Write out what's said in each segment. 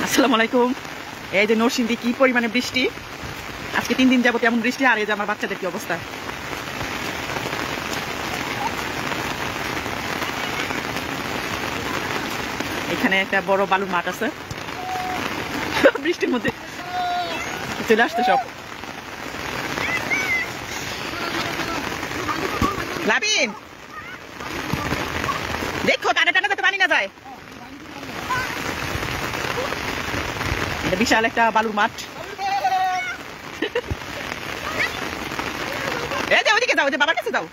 আসসালামু আলাইকুম। এই যে নরসিংদী কি পরিমাণে বৃষ্টি, আজকে 3 দিন যাবত এমন বৃষ্টি। আর এই যে আমার বাচ্চাদের কি অবস্থা, এখানে একটা বড় বালুর মাঠ আছে, বৃষ্টির মধ্যে চলে আসছে সব। লাবিন দেখো টানা টানা যাতে পানি না যায়। এটা বিশাল একটা বালুর মাঠ। এই যে ওইদিকে যাও, যে বাবার কাছে যাও।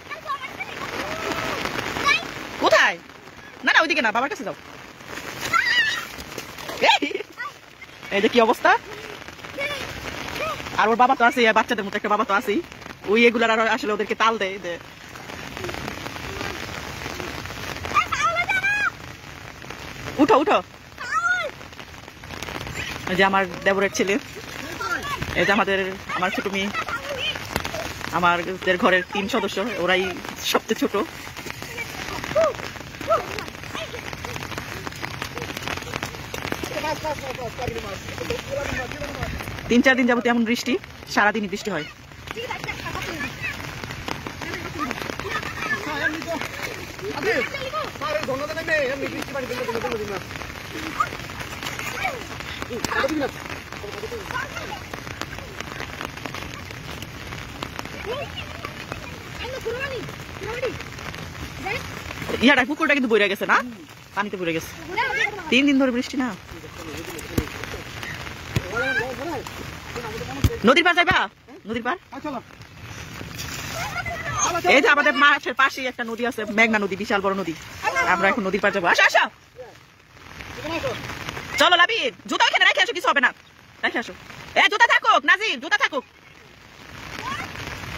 কোথায়? না না ওইদিকে না, বাবার কাছে যাও। এই যে কি অবস্থা। আর ওর বাবা তো আছে, বাচ্চাদের মতো একটা বাবা তো আছেই, ওই এগুলার আর আসলে ওদেরকে তাল দেয়। উঠো উঠো। এই যে আমার দেবরের ছেলে, এই যে আমার ছোট মেয়ে, আমাদের ঘরের 3 সদস্য, ওরাই সবচেয়ে ছোট। তিন 4 দিন যাবত এমন বৃষ্টি, সারাদিনই বৃষ্টি হয়। ইয়াটা পুকুরটা কিন্তু বইরা গেছে না, পানিতে বইরা গেছে। 3 দিন ধরে বৃষ্টি না। নদীর পার যাইবা? নদীর পার এই যে আমাদের মাঠের পাশেই একটা নদী আছে, মেঘনা নদী, বিশাল বড় নদী। আমরা এখন নদীর পার যাবো। আসো আসো, চলো লাবিন। জুতা এখানে রেখে আসো, কিছু হবে না, রেখে আসো। জুতা থাকুক নাজির, জুতা থাকুক।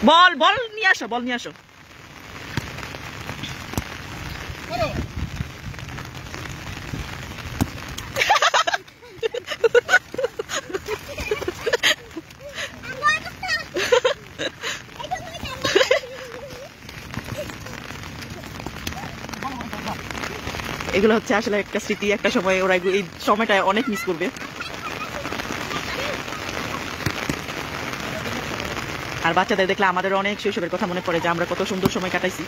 বল বল নিয়ে আসো, বল নিয়ে আসো। এগুলো হচ্ছে আসলে একটা স্মৃতি, একটা সময় ওরা এই সময়টা অনেক মিস করবে। আর বাচ্চাদের দেখলে আমাদের অনেক শৈশবের কথা মনে পড়ে, যে আমরা কত সুন্দর সময় কাটাইছি।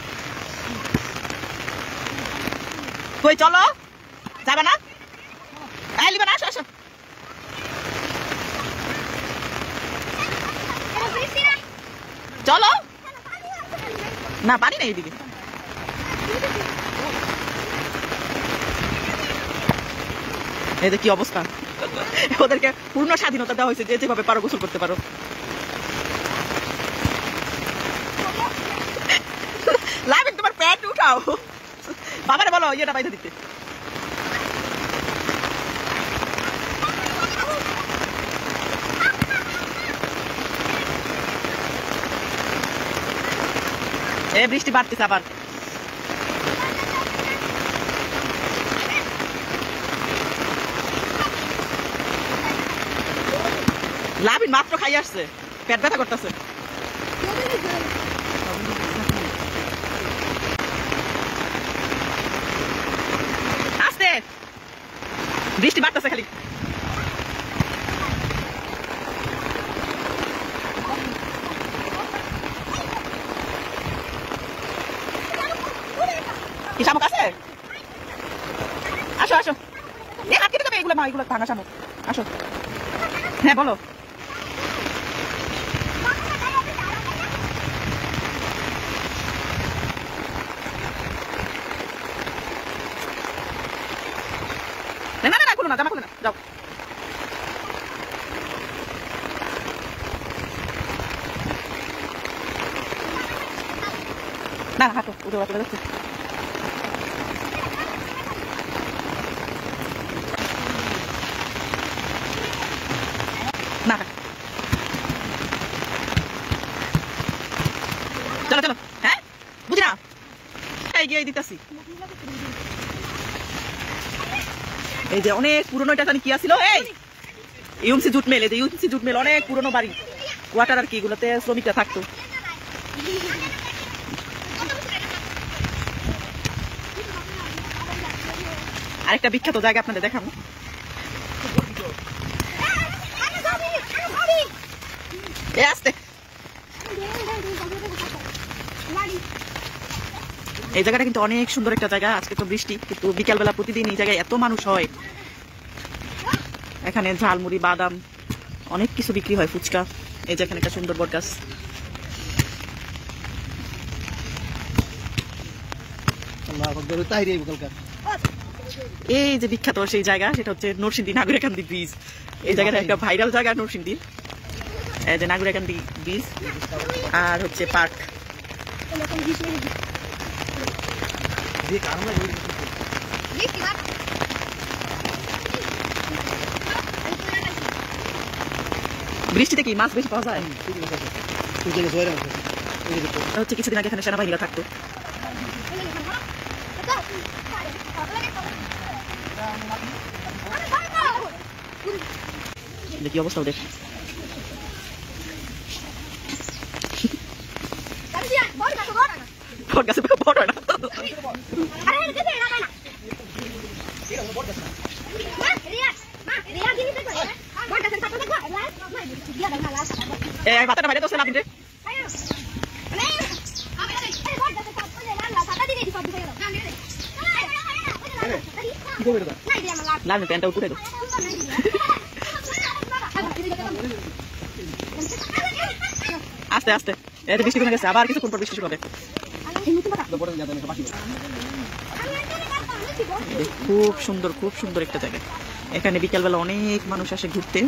কই চলো, যাবা না? লিবা না, আসো আসো। চলো না, পানি নেই এদিকে। এই যে কি অবস্থা, ওদেরকে পূর্ণ স্বাধীনতা দেওয়া হয়েছে, যে যেভাবে পারো গোসল করতে পারো। লাভিন তোমার প্যান্ট উঠাও, বাবারে বলো ইয়েটা বাইরে দিতে। বৃষ্টি বাড়তেছে আবার। লাভিন মাত্র খাই আসছে, পেট ব্যথা করতেছে। আস্তে, বৃষ্টি বাড়তেছে খালি। কি শামুক আছে? আসো আসো, হাত কেটে দেবে এগুলো, মা এগুলো ভাঙা শামুক। আসো, হ্যাঁ বলো। না না না, খুলো না, জামা খুলো না, যাও। না হাঁটো, উঠে চলে যাচ্ছে। না চলো চলো, হ্যাঁ বুঝি না, গিয়ে দিতেছি। এই যে অনেক পুরনো, এটা জানি কি আসছিল, এই ইউএমসি জুট মিল। এই যে ইউএমসি জুট মিল অনেক পুরনো বাড়ি, কোয়ার্টার আর কি, এগুলোতে শ্রমিকরা থাকতো। আরেকটা বিখ্যাত জায়গা আপনাদের দেখাবো। আসতে এই জায়গাটা কিন্তু অনেক সুন্দর একটা জায়গা। আজকে তো বৃষ্টি, কিন্তু বিকালবেলা প্রতিদিন এই জায়গায় এত মানুষ হয়। এখানে ঝালমুড়ি, বাদাম, অনেক কিছু বিক্রি হয়, ফুচকা। এই যে এখানে একটা সুন্দর বট গাছ। এই যে বিখ্যাত সেই জায়গা, সেটা হচ্ছে নরসিংদী নাগরিকান্দি ব্রিজ। এই জায়গাটা একটা ভাইরাল জায়গা নরসিংদী। এই যে নাগরিকান্দি ব্রিজ আর হচ্ছে পার্ক। বৃষ্টিতে কি মাছ বেশি পাওয়া যায়? হচ্ছে কিছুদিন আগে এখানে সেনাবাহিনীরা থাকতো। কি অবস্থা ওদের? বট গাছে বট হয় না। বাতাটা বাইরে তো না কিন্তু লাল প্যান্টটা উঠে দাও। আস্তে আস্তে এটা বৃষ্টি কমে গেছে, আবার কিছুক্ষণ পর বৃষ্টি শুরু হবে। খুব সুন্দর, খুব সুন্দর একটা জায়গা। এখানে বিকালবেলা অনেক মানুষ আসে ঘুরতে।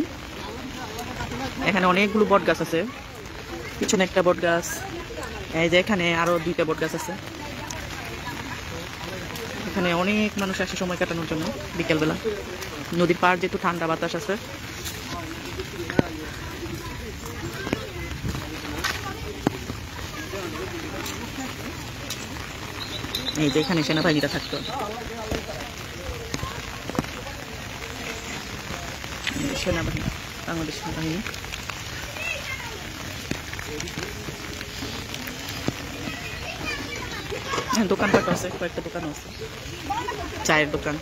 এখানে অনেকগুলো বট গাছ আছে, পিছনে একটা বট গাছ, এই যে এখানে আরো 2টা বট গাছ আছে। এখানে অনেক মানুষ আসে সময় কাটানোর জন্য বিকালবেলা। নদীর পাড় যেহেতু, ঠান্ডা বাতাস আছে। এই যে এখানে সেনাবাহিনীরা থাকতো। সেনাবাহিনী, বাংলাদেশ সেনাবাহিনী। দোকানপাট আছে, কয়েকটা দোকান আছে, চায়ের দোকান।